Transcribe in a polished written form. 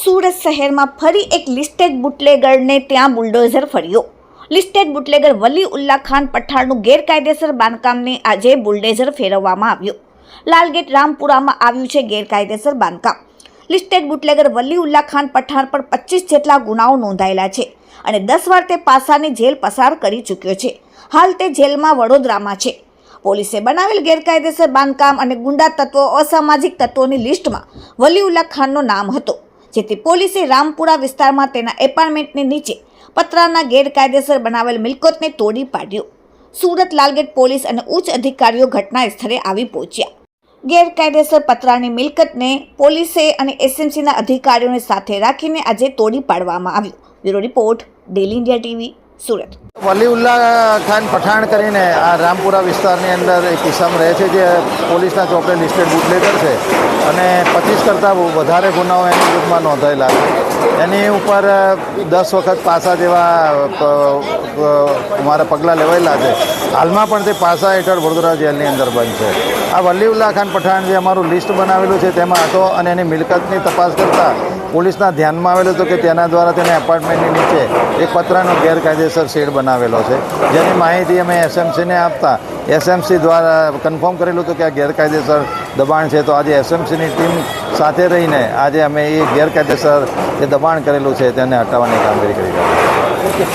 સુરત શહેરમાં ફરી એક લિસ્ટેડ બુટલેગરને ત્યાં બુલડોઝર ફર્યો. લિસ્ટેડ બુટલેગર વલી ઉલ્લા ખાન પઠાણનું ગેરકાયદેસર બાંધકામને આજે બુલડોઝર ફેરવવામાં આવ્યું. લાલગેટ રામપુરામાં આવ્યું છે ગેરકાયદેસર બાંધકામ. લિસ્ટેડ બુટલેગર વલી ઉલ્લા ખાન પઠાણ પર 25 જેટલા ગુનાઓ નોંધાયેલા છે અને 10 વાર તે પાસાની જેલ પસાર કરી ચૂક્યો છે. હાલ તે જેલમાં વડોદરામાં છે. પોલીસે બનાવેલ ગેરકાયદેસર બાંધકામ અને ગુંડા તત્વો, અસામાજિક તત્વોની લિસ્ટમાં વલી ઉલ્લા ખાનનું નામ હતું, જેથી પોલીસે રામપુરા વિસ્તારમાં તેના એપાર્ટમેન્ટની નીચે પતરાના ગેરકાયદેસર બનાવેલ મિલકતને તોડી પાડ્યો. સુરત લાલગેટ પોલીસ અને ઉચ્ચ અધિકારીઓ ઘટના સ્થળે આવી પહોંચ્યા. ગેરકાયદેસર પતરાની મિલકતને પોલીસે અને એસએમસીના અધિકારીઓને સાથે રાખીને આજે તોડી પાડવામાં આવ્યું. Bureau report, daily India TV, Surat. Wali Ullah Khan Pathan કરીને આ રામપુરા વિસ્તારની અંદર એક કિસ્સામ રહે છે, જે પોલીસના ચોપડે લિસ્ટેડ બુટલેગર છે અને 25 કરતાં વધારે ગુનાઓ એની વિરુદ્ધમાં નોંધાયેલા છે. એની ઉપર 10 વખત પાસા જેવા અમારા પગલાં લેવાયેલા છે. હાલમાં પણ તે પાસા હેઠળ વડોદરા જેલની અંદર બંધ છે. આ વલી ઉલ્લા ખાન પઠાણ જે અમારું લિસ્ટ બનાવેલું છે તેમાં હતો અને એની મિલકતની તપાસ કરતાં પોલીસના ધ્યાનમાં આવેલું હતું કે તેના દ્વારા તેને એપાર્ટમેન્ટની નીચે એક પતરાનો ગેરકાયદેસર શેડ બનાવેલો છે, જેની માહિતી અમે એસએમસીને આપતા એસએમસી દ્વારા કન્ફર્મ કરેલું હતું કે આ ગેરકાયદેસર દબાણ છે. તો આજે એસએમસીની ટીમ સાથે રહીને આજે અમે એ ગેરકાયદેસર જે દબાણ કરેલું છે તેને હટાવવાની કામગીરી કરી રહ્યા છીએ.